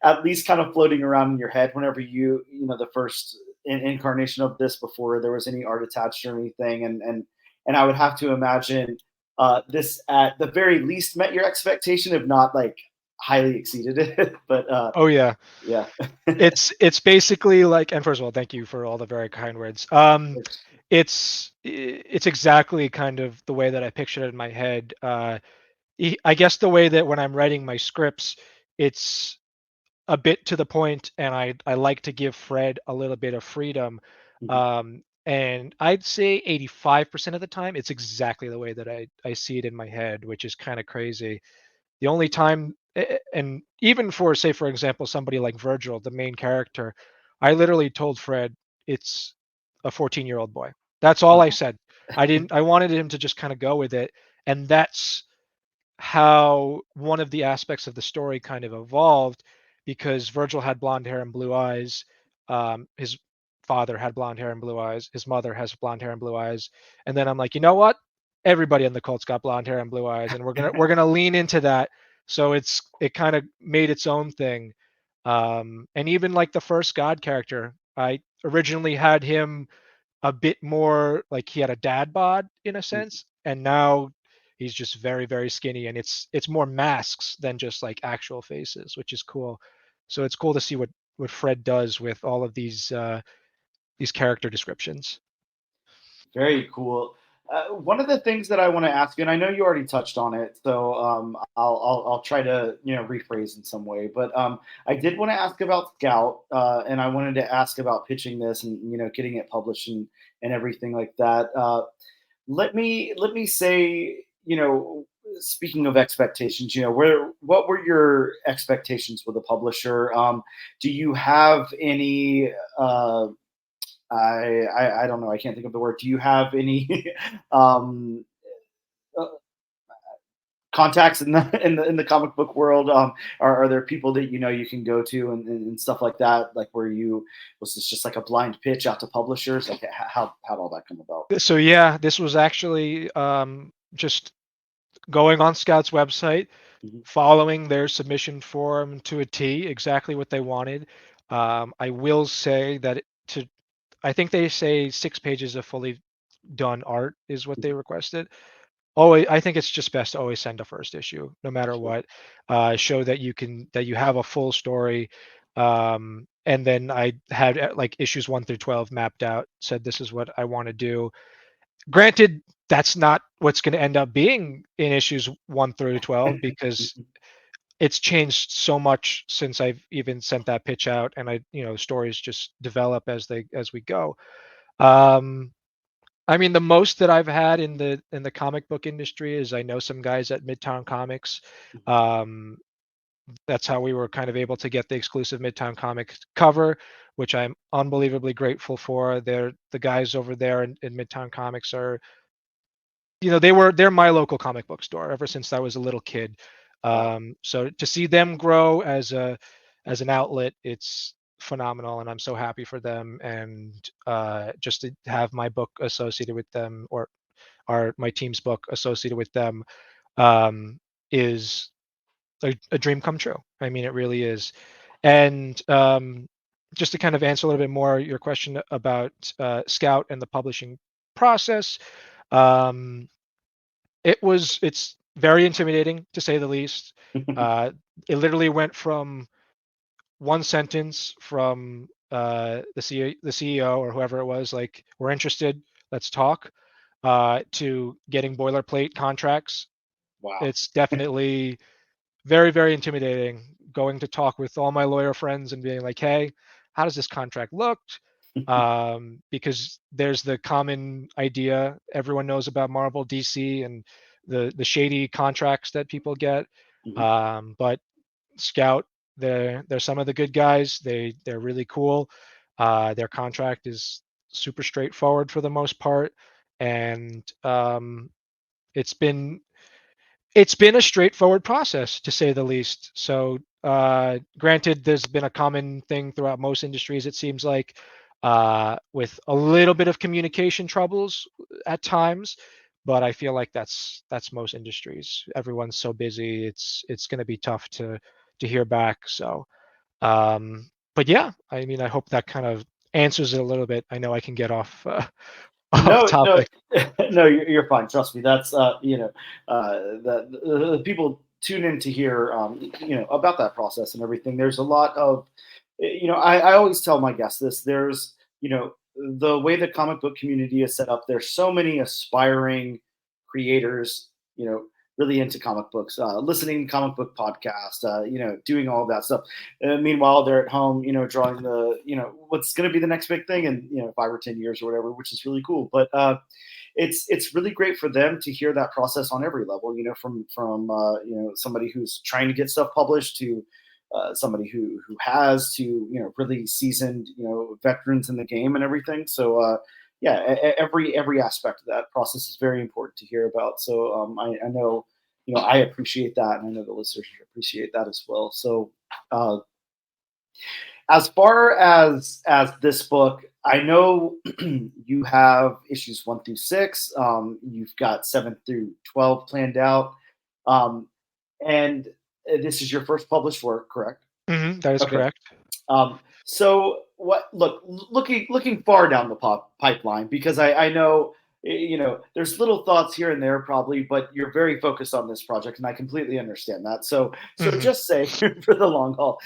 at least kind of floating around in your head whenever the first incarnation of this before there was any art attached or anything, and I would have to imagine this at the very least met your expectation, if not like highly exceeded it. But
Oh yeah.
yeah,
It's basically like, and first of all, thank you for all the very kind words. It's exactly kind of the way that I pictured it in my head. I guess the way that when I'm writing my scripts, it's a bit to the point, and I like to give Fred a little bit of freedom. And I'd say 85% of the time, it's exactly the way that I see it in my head, which is kind of crazy. The only time, and even for, say, for example, somebody like Virgil, the main character, I literally told Fred it's a 14-year-old boy. That's all I said. I wanted him to just kind of go with it. And that's how one of the aspects of the story kind of evolved, because Virgil had blonde hair and blue eyes. His father had blonde hair and blue eyes. His mother has blonde hair and blue eyes. And then I'm like, you know what? Everybody in the cult's got blonde hair and blue eyes, and we're gonna lean into that. So it kind of made its own thing. And even like the first God character, I originally had him a bit more like he had a dad bod in a sense, and now he's just very, very skinny, and it's more masks than just like actual faces, which is cool. So it's cool to see what Fred does with all of these character descriptions.
very cool. One of the things that I want to ask you, and I know you already touched on it, so I'll try to rephrase in some way. But I did want to ask about Scout, and I wanted to ask about pitching this and getting it published and everything like that. Let me say, speaking of expectations, what were your expectations with the publisher? Do you have any I don't know, I can't think of the word. Do you have any um uh, contacts in the comic book world? Are there people that you can go to and stuff like that, like where you was this just like a blind pitch out to publishers? Like how'd all that come about?
So yeah, this was actually just going on Scout's website,
Mhm.
following their submission form to a T, exactly what they wanted. I will say that I think they say 6 pages of fully done art is what they requested. I think it's just best to always send a first issue, no matter
Sure.
what. Show that you have a full story. And then I had like issues 1 through 12 mapped out, said this is what I want to do. Granted, that's not what's going to end up being in issues 1 through 12 because it's changed so much since I've even sent that pitch out, and stories just develop as we go. Um, I mean, the most that I've had in the comic book industry is I know some guys at Midtown Comics. Um, that's how we were kind of able to get the exclusive Midtown Comics cover, which I'm unbelievably grateful for. The guys over there in Midtown Comics are, they're my local comic book store ever since I was a little kid. So to see them grow as an outlet, it's phenomenal, and I'm so happy for them. And just to have my book associated with them, or my team's book associated with them, is a dream come true. I mean, it really is. And just to kind of answer a little bit more your question about Scout and the publishing process, it's very intimidating, to say the least. It literally went from one sentence from the CEO or whoever it was, like, we're interested, let's talk, to getting boilerplate contracts.
Wow.
It's definitely very, very intimidating going to talk with all my lawyer friends and being like, hey, how does this contract look? Because there's the common idea everyone knows about Marvel, DC, and the shady contracts that people get. But Scout, they're some of the good guys. They're really cool. Their contract is super straightforward for the most part, and it's been a straightforward process, to say the least. So granted, there's been a common thing throughout most industries, it seems like, with a little bit of communication troubles at times, but I feel like that's most industries. Everyone's so busy, it's going to be tough to hear back. So but yeah, I mean, I hope that kind of answers it a little bit. I know I can get off off topic.
No, you're fine. Trust me. That's the people tune in to hear about that process and everything. There's a lot of I always tell my guests this. There's the way the comic book community is set up. There's so many aspiring creators, really into comic books, listening to comic book podcasts, doing all of that stuff. Meanwhile, they're at home, drawing the, what's going to be the next big thing in, 5 or 10 years or whatever, which is really cool. But it's really great for them to hear that process on every level, from somebody who's trying to get stuff published to somebody who has, to really seasoned, veterans in the game and everything. So every aspect of that process is very important to hear about. So I know, I appreciate that, and I know the listeners appreciate that as well. So as far as this book, I know you have issues 1 through 6. You've got 7 through 12 planned out, and this is your first published work, correct?
That is correct.
So looking far down the pipeline, because I know, there's little thoughts here and there probably, but you're very focused on this project, and I completely understand that. So just say for the long haul,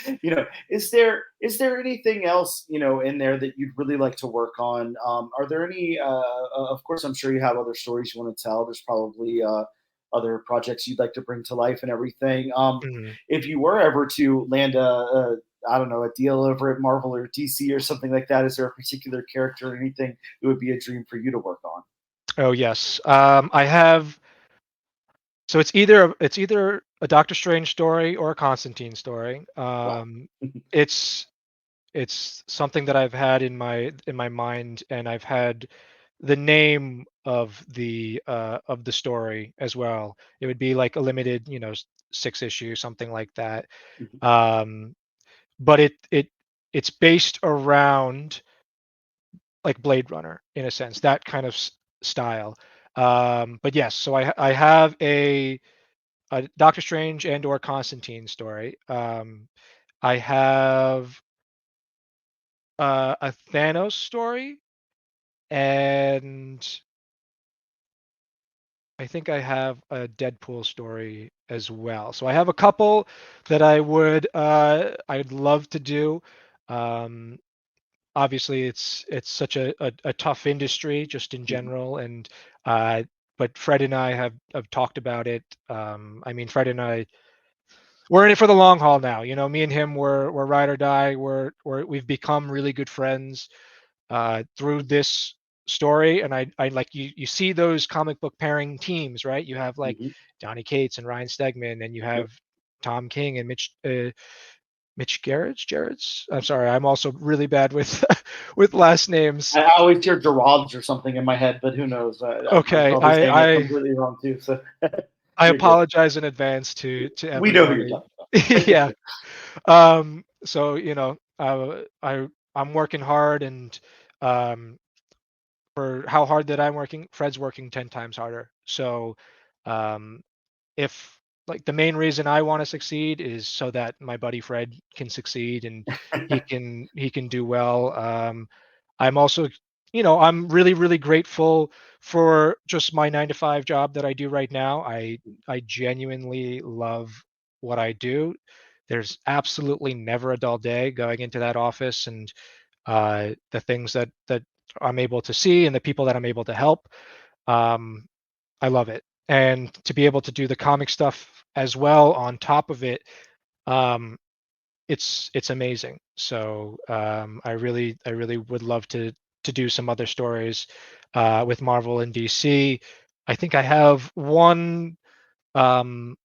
is there anything else, in there that you'd really like to work on? Are there any, of course, I'm sure you have other stories you want to tell. There's probably, other projects you'd like to bring to life and everything. If you were ever to land a deal over at Marvel or DC or something like that, is there a particular character or anything that would be a dream for you to work on?
Oh yes, I have. So it's either a Doctor Strange story or a Constantine story.
Wow.
It's something that I've had in my mind, and I've had the name of the story as well. It would be like a limited, 6 issue, something like that. But it's based around like Blade Runner in a sense, that kind of style. But yes, so I have a Doctor Strange and or Constantine story. I have a Thanos story, and I think I have a Deadpool story as well. So I have a couple that I'd love to do. Obviously, it's such a tough industry just in general, and but Fred and I have talked about it. I mean, Fred and I, we're in it for the long haul now. Me and him, we're ride or die. We've become really good friends through this story. And I like, you see those comic book pairing teams, right? You have like Johnny Cates and Ryan Stegman, and you have Tom King and Mitch Gerrits. I'm sorry, I'm also really bad with with last names.
I always hear Gerards or something in my head, but who knows?
Okay,
I'm probably saying it completely wrong too. So
I apologize in advance to everyone.
We know who you're talking
about. Yeah. So I'm working hard, and for how hard that I'm working, Fred's working 10 times harder. So um, if like the main reason I want to succeed is so that my buddy Fred can succeed and he can do well. I'm also, I'm really grateful for just my 9 to 5 job that I do right now. I genuinely love what I do. There's absolutely never a dull day going into that office, and the things that I'm able to see and the people that I'm able to help. I love it. And to be able to do the comic stuff as well on top of it, it's amazing. So I really would love to do some other stories with Marvel and DC. I think I have one on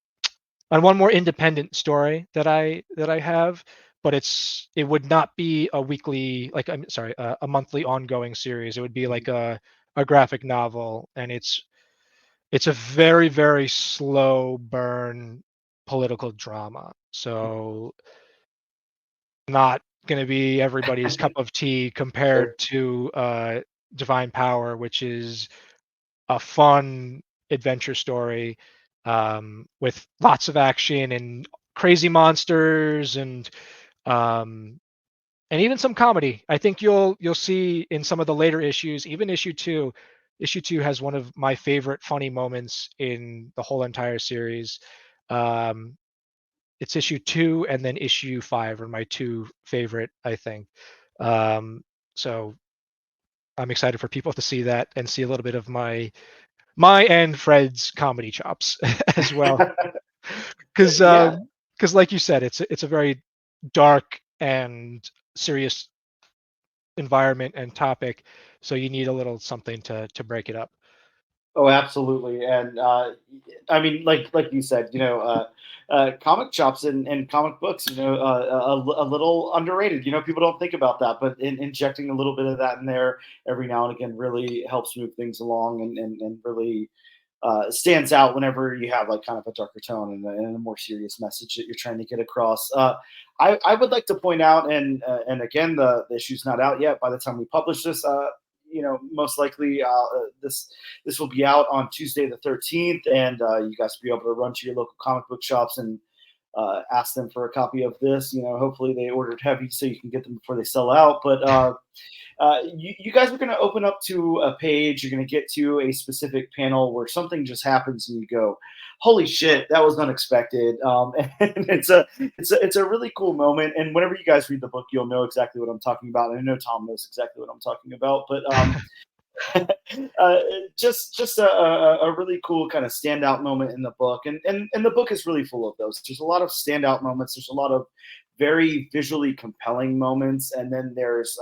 one more independent story that I have, but it would not be a weekly, like, I'm sorry, a monthly ongoing series. It would be like a graphic novel, and it's a very slow burn political drama. So not going to be everybody's cup of tea compared to Divine Power, which is a fun adventure story with lots of action and crazy monsters um, and even some comedy. I think you'll see in some of the later issues, even issue 2. Issue 2 has one of my favorite funny moments in the whole entire series. It's issue 2 and then issue 5 are my 2 favorite, I think. So I'm excited for people to see that and see a little bit of my and Fred's comedy chops as well. Because like you said, it's a very dark and serious environment and topic, so you need a little something to break it up.
Oh, absolutely. And I mean, like you said, comic shops and comic books, a little underrated. People don't think about that, but injecting a little bit of that in there every now and again really helps move things along and really stands out whenever you have like kind of a darker tone and a more serious message that you're trying to get across. I would like to point out, and again, the issue's not out yet. By the time we publish this, most likely this will be out on Tuesday the 13th, and you guys will be able to run to your local comic book shops and ask them for a copy of this. Hopefully they ordered heavy so you can get them before they sell out. But you guys are going to open up to a page. You're going to get to a specific panel where something just happens, and you go, "Holy shit, that was unexpected!" And it's a really cool moment. And whenever you guys read the book, you'll know exactly what I'm talking about. And I know Tom knows exactly what I'm talking about. But just a really cool kind of standout moment in the book, and the book is really full of those. There's a lot of standout moments. There's a lot of very visually compelling moments, and then there's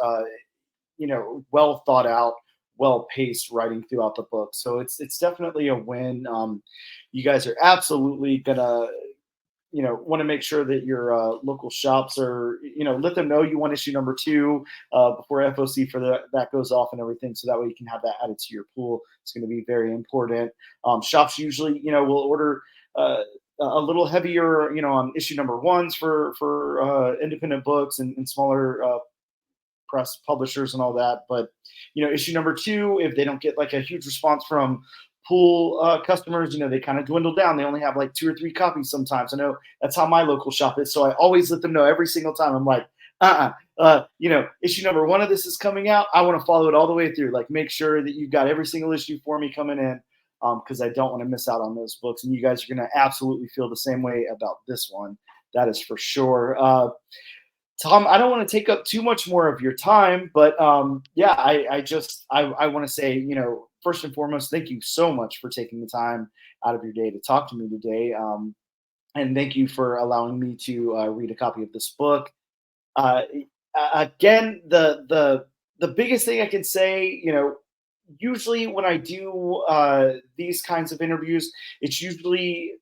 well thought out, well paced writing throughout the book. So it's definitely a win. You guys are absolutely gonna want to make sure that your local shops are, let them know you want issue number 2 before FOC for that goes off and everything. So that way you can have that added to your pool. It's going to be very important. Shops usually, will order a little heavier, on issue number 1s for independent books and smaller press publishers and all that. But, issue number 2, if they don't get like a huge response from pool customers, they kind of dwindle down. They only have like 2 or 3 copies sometimes. I know that's how my local shop is. So I always let them know every single time. I'm like, issue number 1 of this is coming out. I want to follow it all the way through. Like, make sure that you've got every single issue for me coming in, because I don't want to miss out on those books. And you guys are going to absolutely feel the same way about this one. That is for sure. Tom, I don't want to take up too much more of your time, but I want to say, first and foremost, thank you so much for taking the time out of your day to talk to me today. And thank you for allowing me to read a copy of this book. Again, the biggest thing I can say, usually when I do these kinds of interviews, it's usually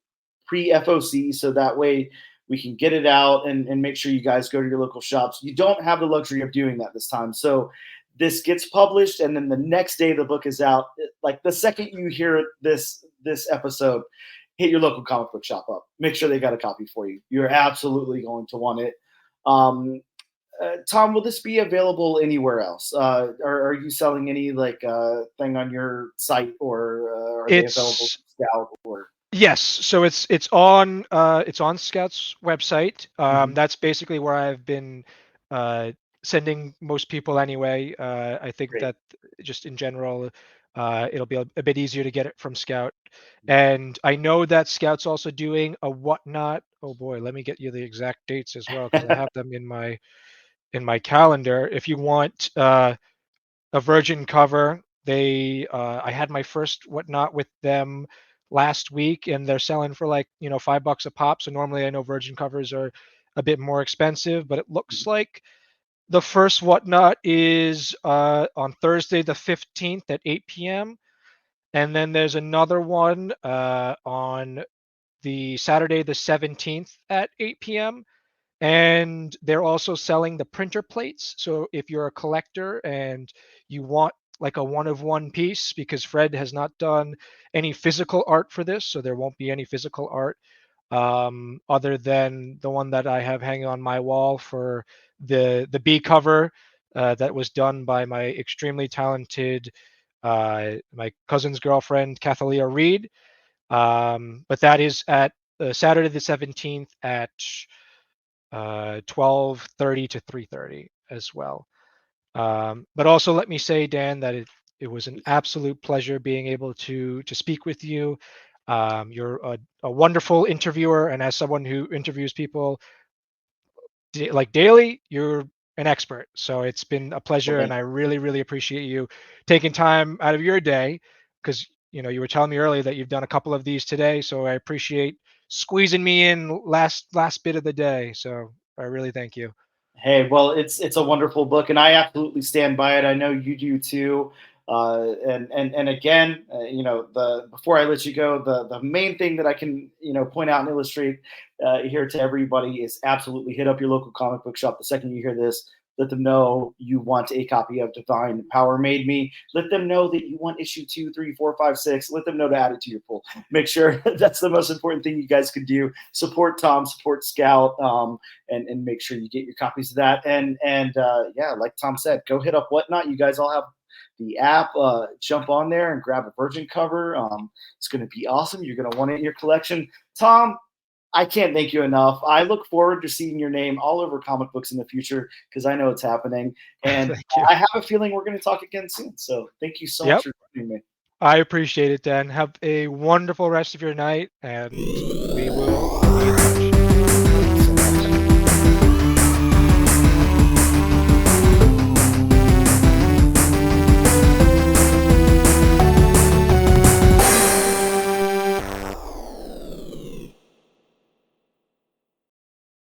pre-FOC, so that way we can get it out and make sure you guys go to your local shops. You don't have the luxury of doing that this time. So this gets published, and then the next day the book is out. Like the second you hear this episode, hit your local comic book shop up. Make sure they got a copy for you. You're absolutely going to want it. Tom, will this be available anywhere else? Are you selling any thing on your site, or are they available on Scout or?
Yes, so it's on Scout's website. That's basically where I've been sending most people anyway. I think
Great.
that just in general, it'll be a bit easier to get it from Scout. And I know that Scout's also doing a whatnot. Oh boy, let me get you the exact dates as well, because I have them in my calendar. If you want a virgin cover, I had my first whatnot with them last week, and they're selling for like $5 a pop. So normally I know virgin covers are a bit more expensive, but it looks like the first whatnot is on Thursday the 15th at 8 p.m. And then there's another one on the Saturday the 17th at 8 p.m. And they're also selling the printer plates. So if you're a collector and you want like a one-of-one piece, because Fred has not done any physical art for this, so there won't be any physical art other than the one that I have hanging on my wall for the B cover that was done by my extremely talented my cousin's girlfriend, Caselli Reed. But that is at Saturday the 17th at 12:30 to 3:30 as well. But also let me say, Dan, that it was an absolute pleasure being able to speak with you. You're a wonderful interviewer, and as someone who interviews people like daily, you're an expert. So it's been a pleasure, and I really, really appreciate you taking time out of your day, because you were telling me earlier that you've done a couple of these today. So I appreciate squeezing me in last bit of the day. So I really thank you.
Hey, well, it's a wonderful book, and I absolutely stand by it. I know you do too. And again, before I let you go, the main thing that I can point out and illustrate here to everybody is absolutely hit up your local comic book shop the second you hear this. Let them know you want a copy of Divine Power Made Me. Let them know that you want issue 2, 3, 4, 5, 6. Let them know to add it to your pool. Make sure that's the most important thing you guys can do. Support Tom, support Scout, and make sure you get your copies of that. And yeah, like Tom said, go hit up Whatnot. You guys all have the app. Jump on there and grab a virgin cover. It's going to be awesome. You're going to want it in your collection. Tom, I can't thank you enough. I look forward to seeing your name all over comic books in the future, because I know it's happening. And I have a feeling we're going to talk again soon. So thank you so much for joining me.
I appreciate it, Dan. Have a wonderful rest of your night, and we will